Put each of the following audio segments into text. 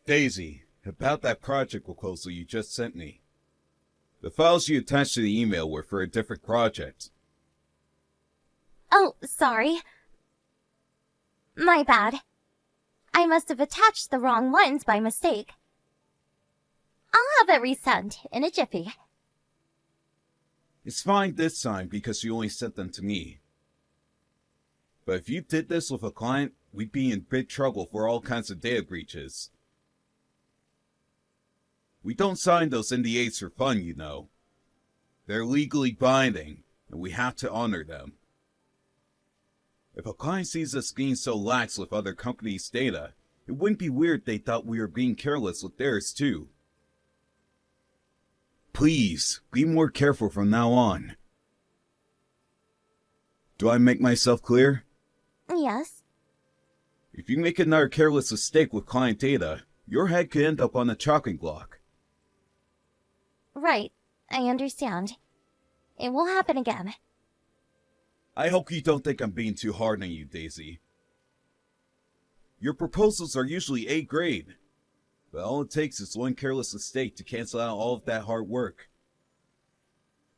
Daisy, about that project proposal you just sent me. The files you attached to the email were for a different project. Oh, sorry. My bad. I must have attached the wrong ones by mistake. I'll have it resent in a jiffy. It's fine this time because you only sent them to me. But if you did this with a client, we'd be in big trouble for all kinds of data breaches. We don't sign those NDAs for fun, you know. They're legally binding, and we have to honor them. If a client sees us being so lax with other companies' data, it wouldn't be weird they thought we were being careless with theirs too. Please, be more careful from now on. Do I make myself clear? Yes. If you make another careless mistake with client data, your head could end up on the chopping block. Right, I understand. It will happen again. I hope you don't think I'm being too hard on you, Daisy. Your proposals are usually A grade, but all it takes is one careless mistake to cancel out all of that hard work.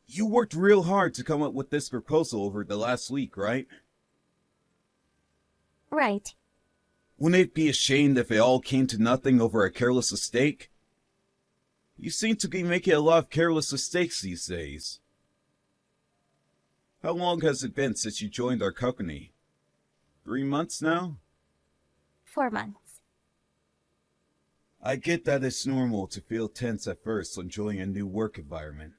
You worked real hard to come up with this proposal over the last week, right? Right. Wouldn't it be a shame if it all came to nothing over a careless mistake? You seem to be making a lot of careless mistakes these days. How long has it been since you joined our company? 3 months now? 4 months. I get that it's normal to feel tense at first when joining a new work environment.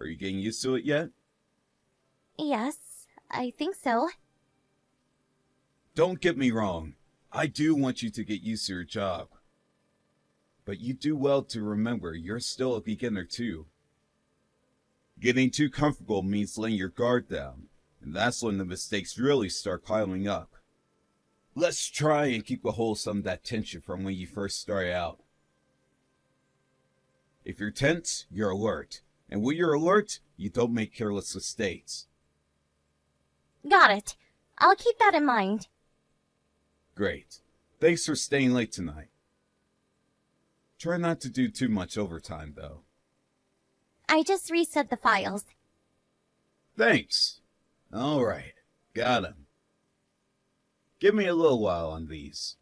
Are you getting used to it yet? Yes, I think so. Don't get me wrong. I do want you to get used to your job. But you do well to remember you're still a beginner too. Getting too comfortable means letting your guard down, and that's when the mistakes really start piling up. Let's try and keep a hold of some of that tension from when you first started out. If you're tense, you're alert. And when you're alert, you don't make careless mistakes. Got it. I'll keep that in mind. Great. Thanks for staying late tonight. Try not to do too much overtime, though. I just reset the files. Thanks. All right. Got 'em. Give me a little while on these.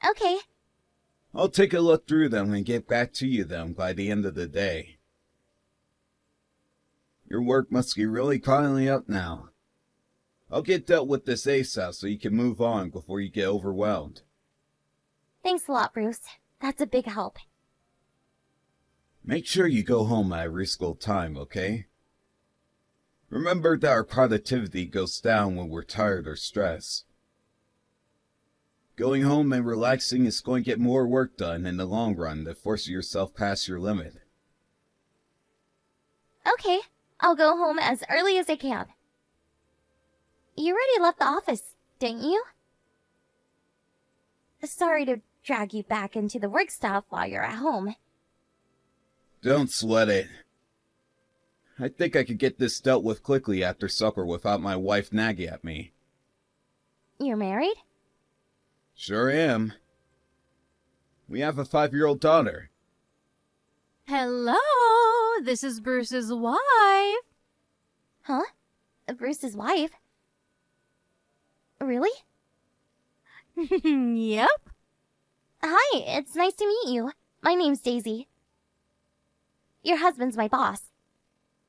Okay. I'll take a look through them and get back to you then by the end of the day. Your work must be really piling up now. I'll get dealt with this ASAP so you can move on before you get overwhelmed. Thanks a lot, Bruce. That's a big help. Make sure you go home at a reasonable time, okay? Remember that our productivity goes down when we're tired or stressed. Going home and relaxing is going to get more work done in the long run than forcing yourself past your limit. Okay, I'll go home as early as I can. You already left the office, didn't you? Sorry to drag you back into the work stuff while you're at home. Don't sweat it. I think I could get this dealt with quickly after supper without my wife nagging at me. You're married? Sure am. We have a 5-year-old daughter. Hello, this is Bruce's wife. Huh? Bruce's wife? Really? Yep. Hi, it's nice to meet you. My name's Daisy. Your husband's my boss.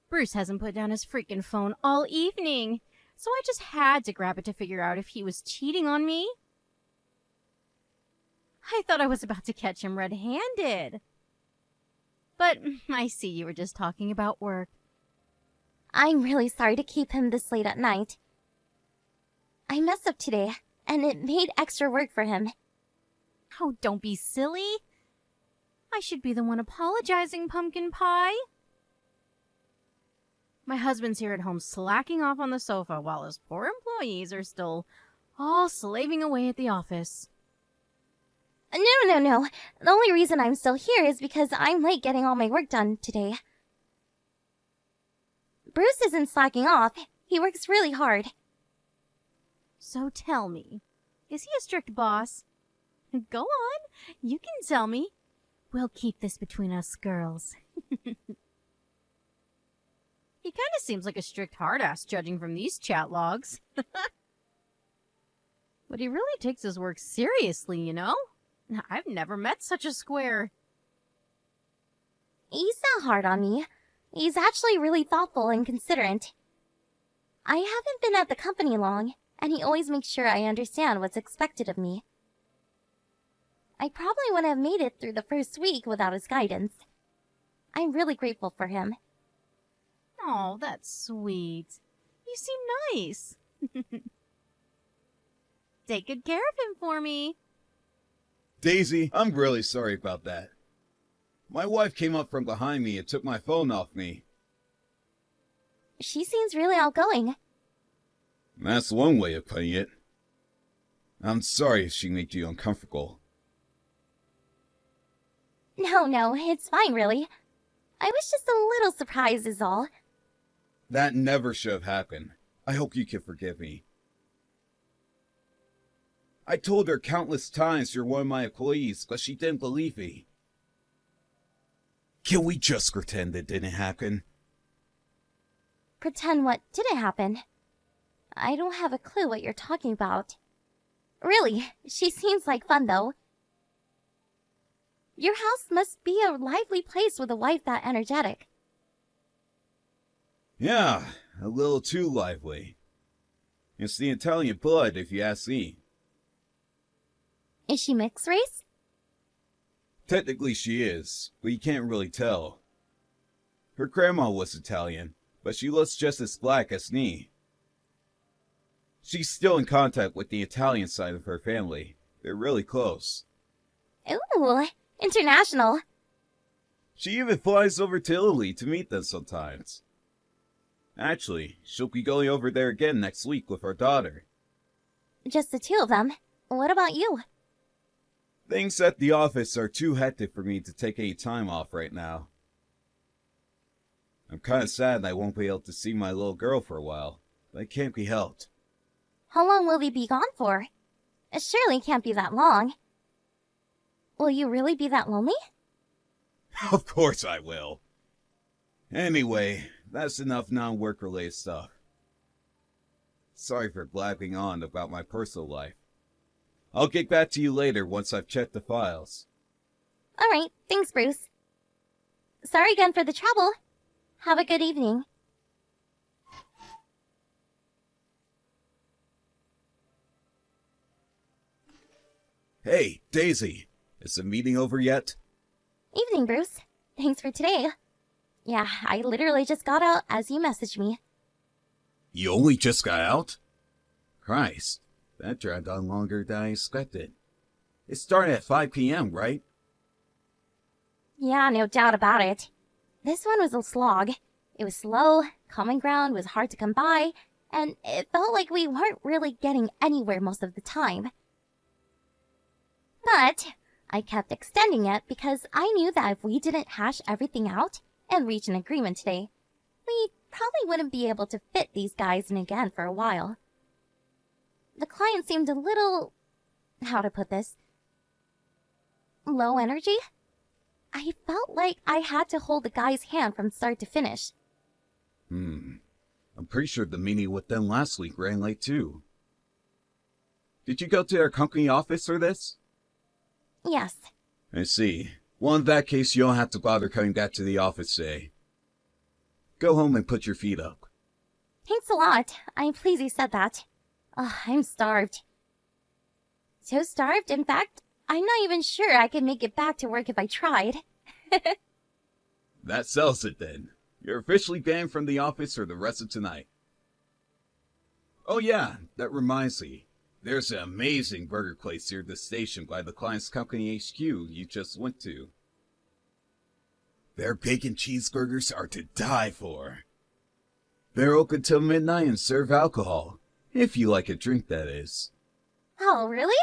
Bruce hasn't put down his freaking phone all evening, so I just had to grab it to figure out if he was cheating on me. I thought I was about to catch him red-handed. But I see you were just talking about work. I'm really sorry to keep him this late at night. I messed up today, and it made extra work for him. Oh, don't be silly. I should be the one apologizing, pumpkin pie. My husband's here at home slacking off on the sofa while his poor employees are still all slaving away at the office. No. The only reason I'm still here is because I'm late getting all my work done today. Bruce isn't slacking off. He works really hard. So tell me, is he a strict boss? Go on. You can tell me. We'll keep this between us girls. He kind of seems like a strict hard-ass judging from these chat logs. But he really takes his work seriously, you know? I've never met such a square. He's not hard on me. He's actually really thoughtful and considerate. I haven't been at the company long, and he always makes sure I understand what's expected of me. I probably wouldn't have made it through the first week without his guidance. I'm really grateful for him. Oh, that's sweet. You seem nice. Take good care of him for me. Daisy, I'm really sorry about that. My wife came up from behind me and took my phone off me. She seems really outgoing. That's one way of putting it. I'm sorry if she made you uncomfortable. No, it's fine, really. I was just a little surprised is all. That never should have happened. I hope you can forgive me. I told her countless times you're one of my employees, but she didn't believe me. Can we just pretend it didn't happen? Pretend what didn't happen? I don't have a clue what you're talking about. Really, she seems like fun, though. Your house must be a lively place with a wife that energetic. Yeah, a little too lively. It's the Italian blood, if you ask me. Is she mixed race? Technically she is, but you can't really tell. Her grandma was Italian, but she looks just as black as me. She's still in contact with the Italian side of her family. They're really close. Ooh, international. She even flies over to Italy to meet them sometimes. Actually, she'll be going over there again next week with our daughter. Just the two of them. What about you? Things at the office are too hectic for me to take any time off right now. I'm kinda sad I won't be able to see my little girl for a while, but it can't be helped. How long will we be gone for? It surely can't be that long. Will you really be that lonely? Of course I will. Anyway, that's enough non-work related stuff. Sorry for blabbing on about my personal life. I'll get back to you later once I've checked the files. Alright, thanks, Bruce. Sorry again for the trouble. Have a good evening. Hey, Daisy, is the meeting over yet? Evening, Bruce. Thanks for today. Yeah, I literally just got out as you messaged me. You only just got out? Christ, that dragged on longer than I expected. It started at 5 p.m., right? Yeah, no doubt about it. This one was a slog. It was slow, common ground was hard to come by, and it felt like we weren't really getting anywhere most of the time. But I kept extending it because I knew that if we didn't hash everything out and reach an agreement today, we probably wouldn't be able to fit these guys in again for a while. The client seemed a little... how to put this? Low energy? I felt like I had to hold the guy's hand from start to finish. I'm pretty sure the meeting with them last week ran late too. Did you go to their company office for this? Yes. I see. Well, in that case, you don't have to bother coming back to the office today. Go home and put your feet up. Thanks a lot. I'm pleased you said that. I'm starved. So starved, in fact, I'm not even sure I could make it back to work if I tried. That settles it then. You're officially banned from the office for the rest of tonight. Oh yeah, that reminds me. There's an amazing burger place here at the station by the client's company HQ you just went to. Their bacon cheeseburgers are to die for. They're open till midnight and serve alcohol. If you like a drink, that is. Oh, really?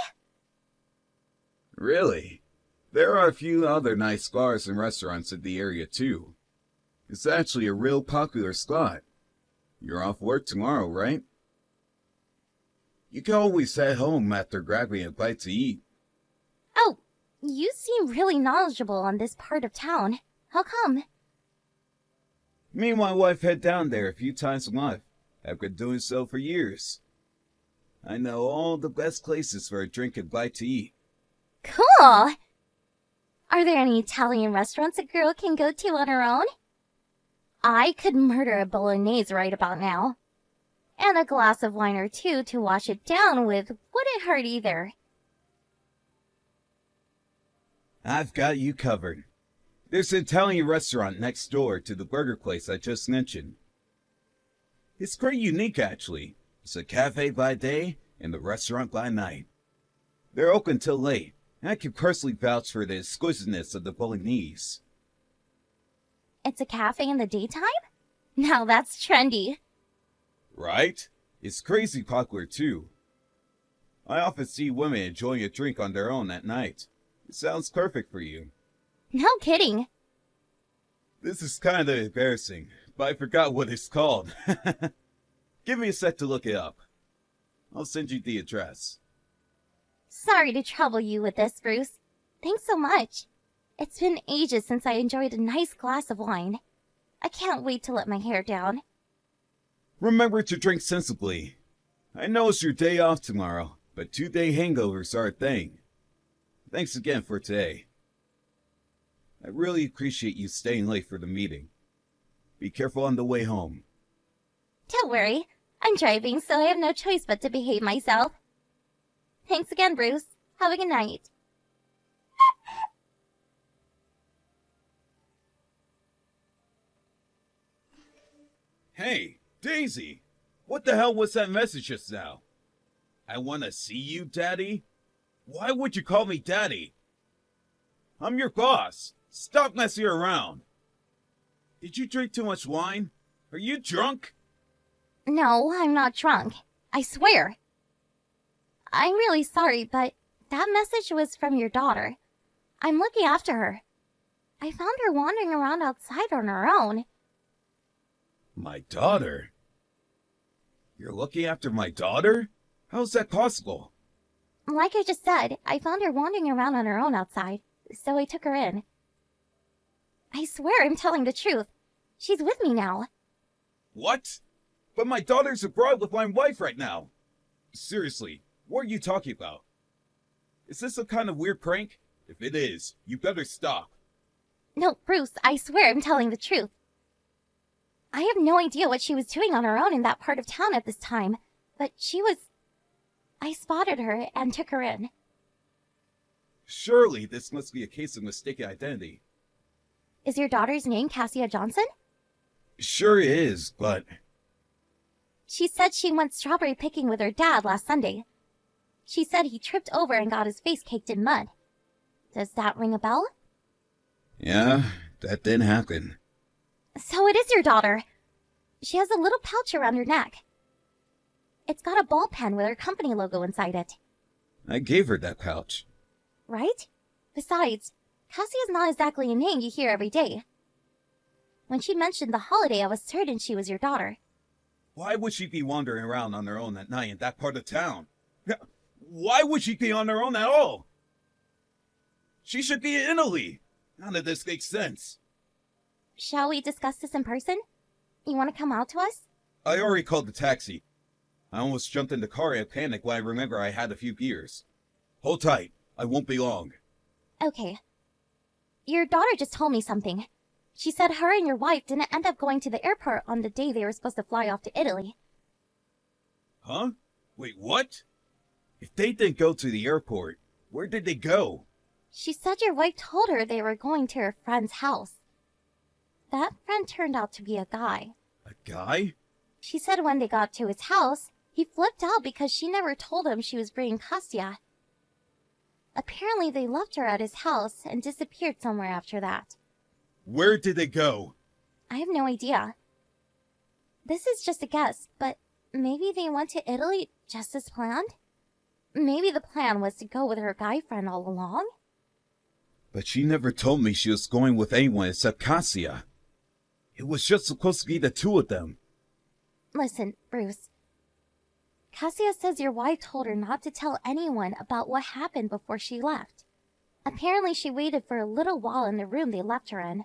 Really? There are a few other nice bars and restaurants in the area too. It's actually a real popular spot. You're off work tomorrow, right? You can always head home after grabbing a bite to eat. You seem really knowledgeable on this part of town. How come? Me and my wife head down there a few times a month. I've been doing so for years. I know all the best places for a drink and bite to eat. Cool! Are there any Italian restaurants a girl can go to on her own? I could murder a bolognese right about now. And a glass of wine or two to wash it down with wouldn't hurt either. I've got you covered. There's an Italian restaurant next door to the burger place I just mentioned. It's pretty unique, actually. It's a cafe by day and a restaurant by night. They're open till late, and I can personally vouch for the exquisiteness of the bolognese. It's a cafe in the daytime? Now that's trendy. Right? It's crazy popular, too. I often see women enjoying a drink on their own at night. It sounds perfect for you. No kidding. This is kind of embarrassing, but I forgot what it's called. Give me a sec to look it up. I'll send you the address. Sorry to trouble you with this, Bruce. Thanks so much. It's been ages since I enjoyed a nice glass of wine. I can't wait to let my hair down. Remember to drink sensibly. I know it's your day off tomorrow, but 2-day hangovers are a thing. Thanks again for today. I really appreciate you staying late for the meeting. Be careful on the way home. Don't worry. I'm driving, so I have no choice but to behave myself. Thanks again, Bruce. Have a good night. Hey, Daisy! What the hell was that message just now? I want to see you, Daddy? Why would you call me Daddy? I'm your boss. Stop messing around. Did you drink too much wine? Are you drunk? No, I'm not drunk. I swear. I'm really sorry, but that message was from your daughter. I'm looking after her. I found her wandering around outside on her own. My daughter? You're looking after my daughter? How's that possible? Like I just said, I found her wandering around on her own outside, so I took her in. I swear I'm telling the truth. She's with me now. What? But my daughter's abroad with my wife right now. Seriously, what are you talking about? Is this some kind of weird prank? If it is, you better stop. No, Bruce, I swear I'm telling the truth. I have no idea what she was doing on her own in that part of town at this time, but she was... I spotted her and took her in. Surely this must be a case of mistaken identity. Is your daughter's name Cassia Johnson? Sure is, but... She said she went strawberry picking with her dad last Sunday. She said he tripped over and got his face caked in mud. Does that ring a bell? Yeah, that did happen. So it is your daughter. She has a little pouch around her neck. It's got a ball pen with her company logo inside it. I gave her that pouch. Right? Besides, Cassia's not exactly a name you hear every day. When she mentioned the holiday, I was certain she was your daughter. Why would she be wandering around on her own at night in that part of town? Why would she be on her own at all? She should be in Italy. None of this makes sense. Shall we discuss this in person? You want to come out to us? I already called the taxi. I almost jumped in the car in a panic when I remember I had a few beers. Hold tight. I won't be long. Okay. Your daughter just told me something. She said her and your wife didn't end up going to the airport on the day they were supposed to fly off to Italy. Huh? Wait, what? If they didn't go to the airport, where did they go? She said your wife told her they were going to her friend's house. That friend turned out to be a guy. A guy? She said when they got to his house, he flipped out because she never told him she was bringing Cassia. Apparently they left her at his house and disappeared somewhere after that. Where did they go? I have no idea. This is just a guess, but maybe they went to Italy just as planned? Maybe the plan was to go with her guy friend all along? But she never told me she was going with anyone except Cassia. It was just supposed to be the two of them. Listen, Bruce. Cassia says your wife told her not to tell anyone about what happened before she left. Apparently she waited for a little while in the room they left her in.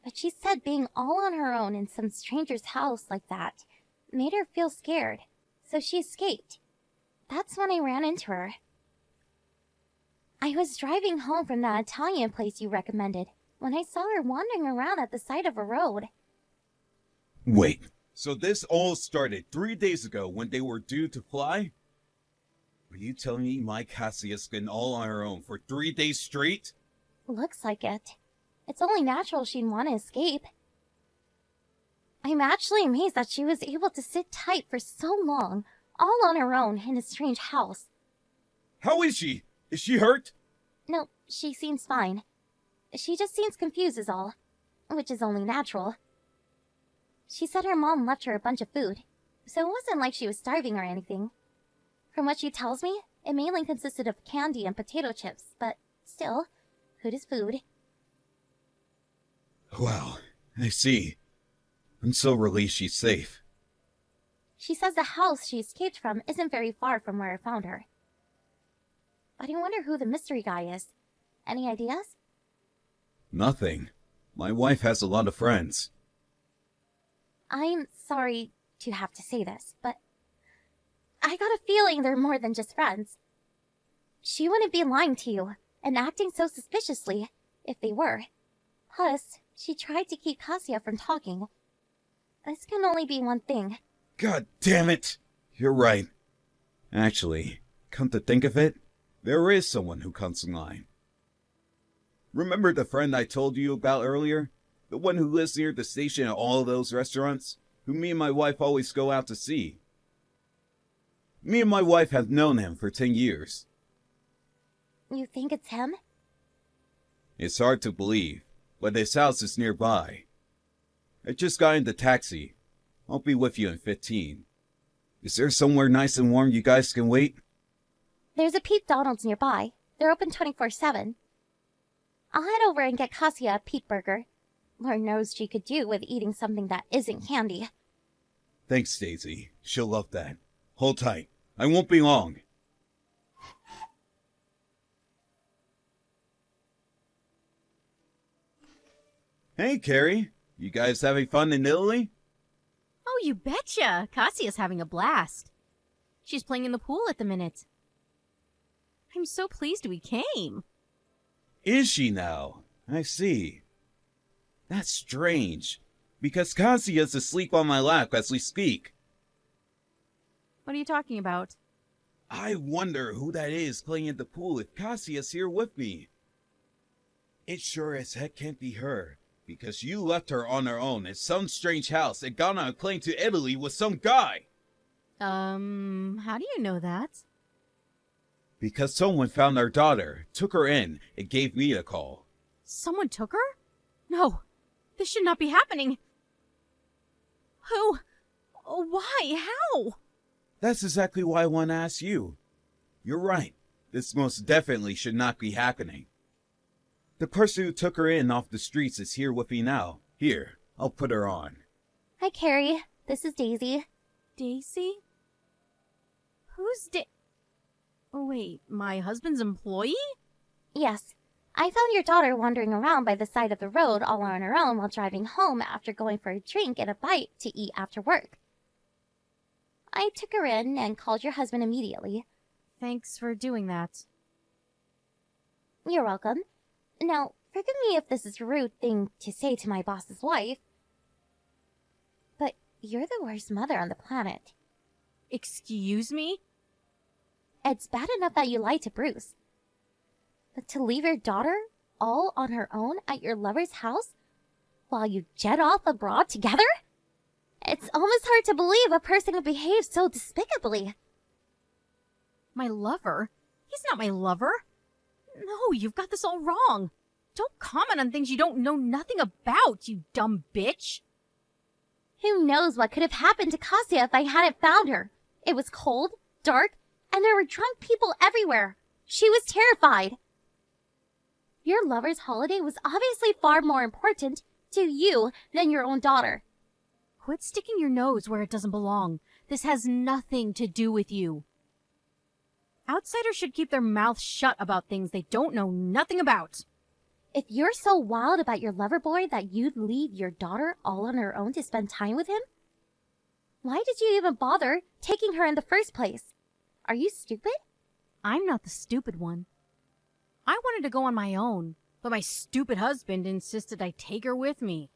But she said being all on her own in some stranger's house like that made her feel scared, so she escaped. That's when I ran into her. I was driving home from that Italian place you recommended when I saw her wandering around at the side of a road. Wait, so this all started 3 days ago when they were due to fly? Are you telling me my Cassia's been all on her own for 3 days straight? Looks like it. It's only natural she'd want to escape. I'm actually amazed that she was able to sit tight for so long, all on her own in a strange house. How is she? Is she hurt? No, she seems fine. She just seems confused is all, which is only natural. She said her mom left her a bunch of food, so it wasn't like she was starving or anything. From what she tells me, it mainly consisted of candy and potato chips, but still, food is food. Wow, I see. I'm so relieved she's safe. She says the house she escaped from isn't very far from where I found her. But I wonder who the mystery guy is. Any ideas? Nothing. My wife has a lot of friends. I'm sorry to have to say this, but I got a feeling they're more than just friends. She wouldn't be lying to you and acting so suspiciously if they were. Plus, she tried to keep Cassia from talking. This can only be one thing. God damn it! You're right. Actually, come to think of it, there is someone who comes in line. Remember the friend I told you about earlier? The one who lives near the station at all those restaurants? Who me and my wife always go out to see? Me and my wife have known him for 10 years. You think it's him? It's hard to believe, but his house is nearby. I just got in the taxi. I'll be with you in 15. Is there somewhere nice and warm you guys can wait? There's a Pete Donald's nearby. They're open 24/7. I'll head over and get Cassia a Pete burger. Lord knows she could do with eating something that isn't candy. Thanks, Daisy. She'll love that. Hold tight. I won't be long. Hey, Carrie. You guys having fun in Italy? Oh, you betcha! Cassia's having a blast. She's playing in the pool at the minute. I'm so pleased we came. Is she now? I see. That's strange, because Cassia's asleep on my lap as we speak. What are you talking about? I wonder who that is playing in the pool if Cassia's here with me. It sure as heck can't be her, because you left her on her own in some strange house and got on a plane to Italy with some guy. How do you know that? Because someone found our daughter, took her in, and gave me a call. Someone took her? No, this should not be happening. Who? Why? How? That's exactly why I want to ask you. You're right. This most definitely should not be happening. The person who took her in off the streets is here with me now. Here, I'll put her on. Hi, Carrie. This is Daisy. Daisy? Who's Oh, wait, my husband's employee? Yes. I found your daughter wandering around by the side of the road all on her own while driving home after going for a drink and a bite to eat after work. I took her in and called your husband immediately. Thanks for doing that. You're welcome. Now, forgive me if this is a rude thing to say to my boss's wife, but you're the worst mother on the planet. Excuse me? It's bad enough that you lied to Bruce. But to leave your daughter all on her own at your lover's house while you jet off abroad together? It's almost hard to believe a person would behave so despicably. My lover? He's not my lover. No, you've got this all wrong. Don't comment on things you don't know nothing about, you dumb bitch. Who knows what could have happened to Cassia if I hadn't found her? It was cold, dark, and there were drunk people everywhere. She was terrified. Your lover's holiday was obviously far more important to you than your own daughter. Quit sticking your nose where it doesn't belong. This has nothing to do with you. Outsiders should keep their mouths shut about things they don't know nothing about. If you're so wild about your lover boy that you'd leave your daughter all on her own to spend time with him, why did you even bother taking her in the first place? Are you stupid? I'm not the stupid one. I wanted to go on my own, but my stupid husband insisted I take her with me.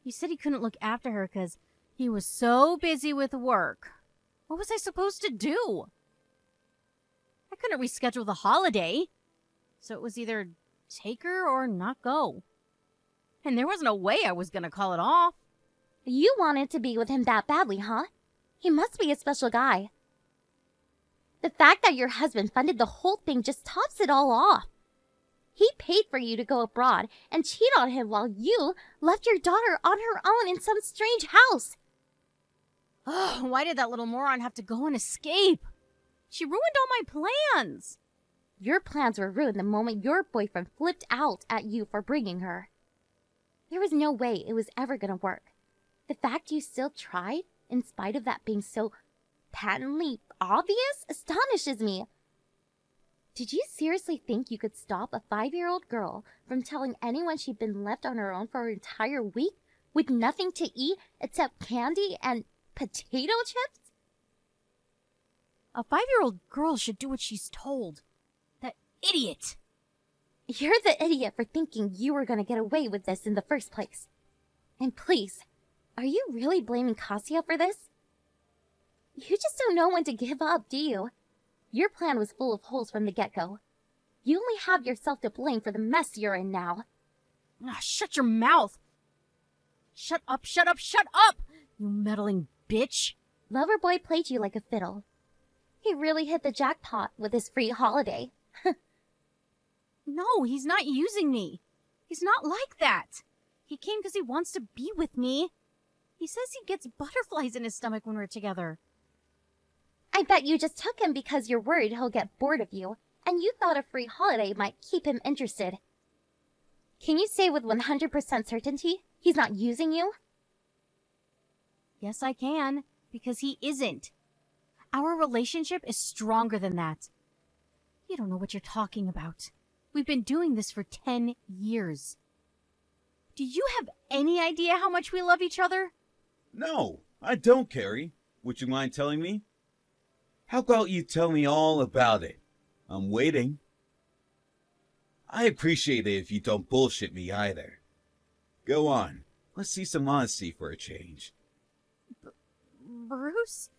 He said he couldn't look after her because he was so busy with work. What was I supposed to do? I couldn't reschedule the holiday, so it was either take her or not go. And there was no way I was going to call it off. You wanted to be with him that badly, huh? He must be a special guy. The fact that your husband funded the whole thing just tops it all off. He paid for you to go abroad and cheat on him while you left your daughter on her own in some strange house. Oh, why did that little moron have to go and escape? She ruined all my plans. Your plans were ruined the moment your boyfriend flipped out at you for bringing her. There was no way it was ever going to work. The fact you still tried, in spite of that being so patently obvious, astonishes me. Did you seriously think you could stop a 5-year-old girl from telling anyone she'd been left on her own for an entire week with nothing to eat except candy and potato chips? A 5-year-old girl should do what she's told. That idiot! You're the idiot for thinking you were going to get away with this in the first place. And please, are you really blaming Kasia for this? You just don't know when to give up, do you? Your plan was full of holes from the get-go. You only have yourself to blame for the mess you're in now. Ah, shut your mouth! Shut up, shut up, shut up! You meddling bitch! Loverboy played you like a fiddle. He really hit the jackpot with his free holiday. No, he's not using me. He's not like that. He came because he wants to be with me. He says he gets butterflies in his stomach when we're together. I bet you just took him because you're worried he'll get bored of you, and you thought a free holiday might keep him interested. Can you say with 100% certainty he's not using you? Yes, I can, because he isn't. Our relationship is stronger than that. You don't know what you're talking about. We've been doing this for 10 years. Do you have any idea how much we love each other? No, I don't, Carrie. Would you mind telling me? How about you tell me all about it? I'm waiting. I appreciate it if you don't bullshit me either. Go on. Let's see some honesty for a change. Bruce?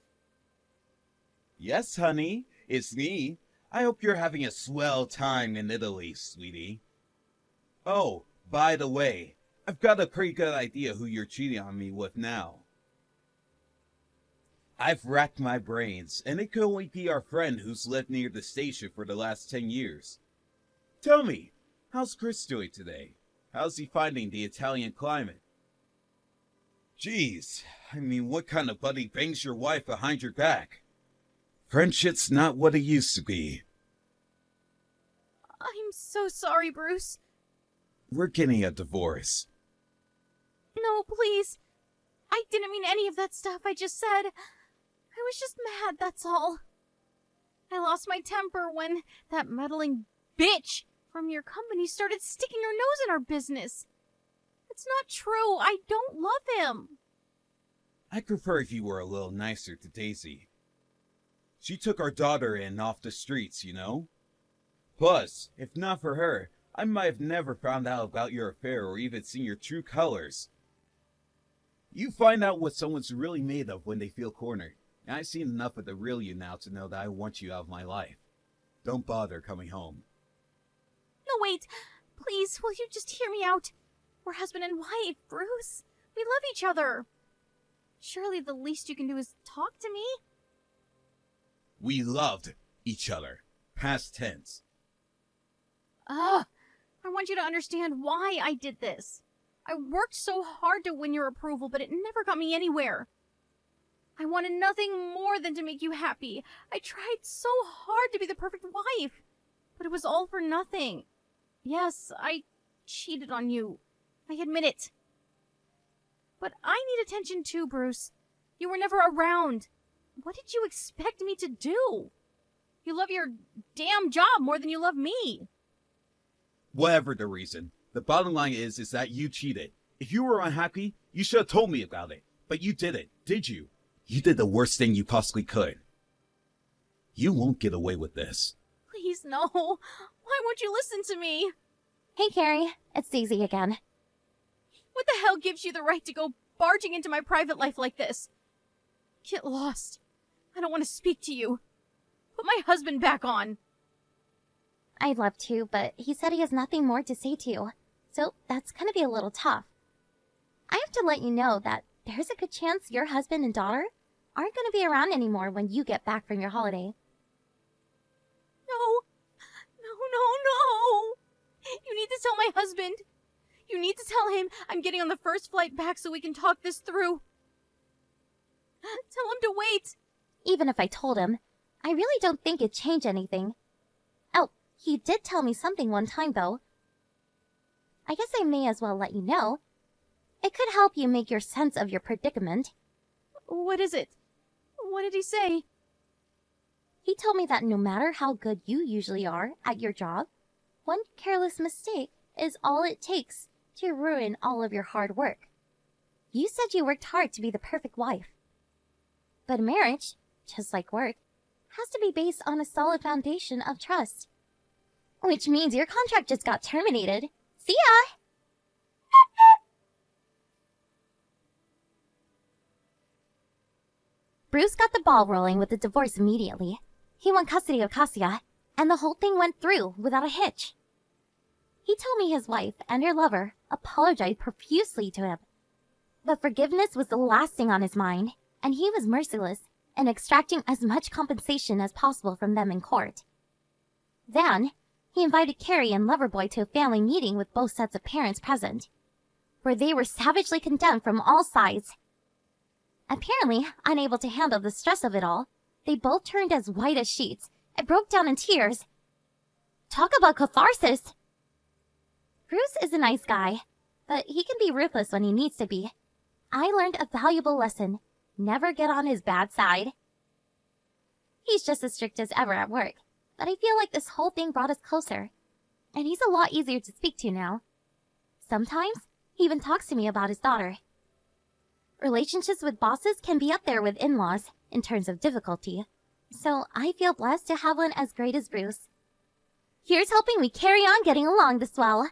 Yes, honey. It's me. I hope you're having a swell time in Italy, sweetie. Oh, by the way, I've got a pretty good idea who you're cheating on me with now. I've racked my brains, and it could only be our friend who's lived near the station for the last 10 years. Tell me, how's Chris doing today? How's he finding the Italian climate? Jeez, I mean, what kind of buddy bangs your wife behind your back? Friendship's not what it used to be. I'm so sorry, Bruce. We're getting a divorce. No, please. I didn't mean any of that stuff I just said. I was just mad, that's all. I lost my temper when that meddling bitch from your company started sticking her nose in our business. It's not true. I don't love him. I'd prefer if you were a little nicer to Daisy. She took our daughter in off the streets, you know? Plus, if not for her, I might have never found out about your affair or even seen your true colors. You find out what someone's really made of when they feel cornered. And I've seen enough of the real you now to know that I want you out of my life. Don't bother coming home. No, wait. Please, will you just hear me out? We're husband and wife, Bruce. We love each other. Surely the least you can do is talk to me. We loved each other. Past tense. Ugh. I want you to understand why I did this. I worked so hard to win your approval, but it never got me anywhere. I wanted nothing more than to make you happy. I tried so hard to be the perfect wife, but it was all for nothing. Yes, I cheated on you. I admit it. But I need attention too, Bruce. You were never around. What did you expect me to do? You love your damn job more than you love me. Whatever the reason, the bottom line is that you cheated. If you were unhappy, you should have told me about it. But you didn't, did you? You did the worst thing you possibly could. You won't get away with this. Please, no. Why won't you listen to me? Hey, Carrie. It's Daisy again. What the hell gives you the right to go barging into my private life like this? Get lost. I don't want to speak to you. Put my husband back on. I'd love to, but he said he has nothing more to say to you. So that's gonna be a little tough. I have to let you know that there's a good chance your husband and daughter aren't gonna be around anymore when you get back from your holiday. No. No. You need to tell my husband. You need to tell him I'm getting on the first flight back so we can talk this through. Tell him to wait. Even if I told him, I really don't think it'd change anything. Oh, he did tell me something one time, though. I guess I may as well let you know. It could help you make your sense of your predicament. What is it? What did he say? He told me that no matter how good you usually are at your job, one careless mistake is all it takes to ruin all of your hard work. You said you worked hard to be the perfect wife. But marriage, just like work, has to be based on a solid foundation of trust. Which means your contract just got terminated. See ya! Bruce got the ball rolling with the divorce immediately. He won custody of Cassia, and the whole thing went through without a hitch. He told me his wife and her lover apologized profusely to him. But forgiveness was the last thing on his mind, and he was merciless in extracting as much compensation as possible from them in court. Then, he invited Carrie and Loverboy to a family meeting with both sets of parents present, where they were savagely condemned from all sides. Apparently, unable to handle the stress of it all, they both turned as white as sheets and broke down in tears. Talk about catharsis! Bruce is a nice guy, but he can be ruthless when he needs to be. I learned a valuable lesson. Never get on his bad side. He's just as strict as ever at work, but I feel like this whole thing brought us closer. And he's a lot easier to speak to now. Sometimes, he even talks to me about his daughter. Relationships with bosses can be up there with in-laws in terms of difficulty, so I feel blessed to have one as great as Bruce. Here's hoping we carry on getting along this well.